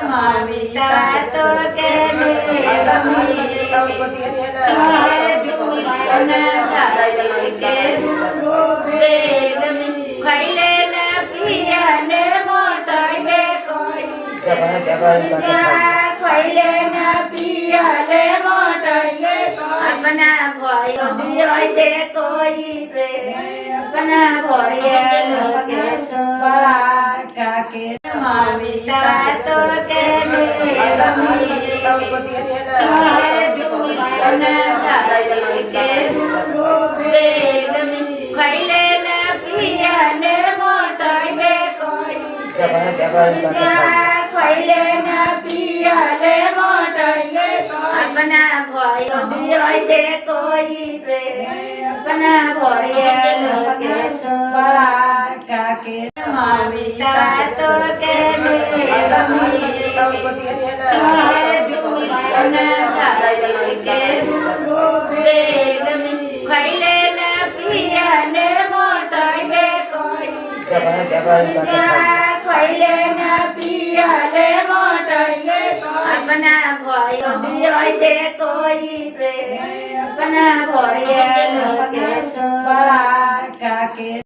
मामिता तो के मेरमी चाहे जुलियन दाई के दूरो बेगमी खैले न पियन मोटाइबे कोई खैले न पियले मोटाइबे अपना भय दियाइबे कोई से अपना भय लोके बड़ा काके मामिता तो के मेरमी चाहे जुलियन दाई के दूरो बेगमी खैले न पियन मोटाइबे कोई खैले न पियले मोटाइबे अपना भय दियाइबे कोई से अपना भय लोके बड़ा काके मामिता तो के मेरमी चाहे जुलियन दाई के दूरो बेगमी खैले न पियन मोटाइबे कोई खैले न पियले मोटाइबे अपना भय दियाइबे कोई से अपना भय लोके बड़ा काके।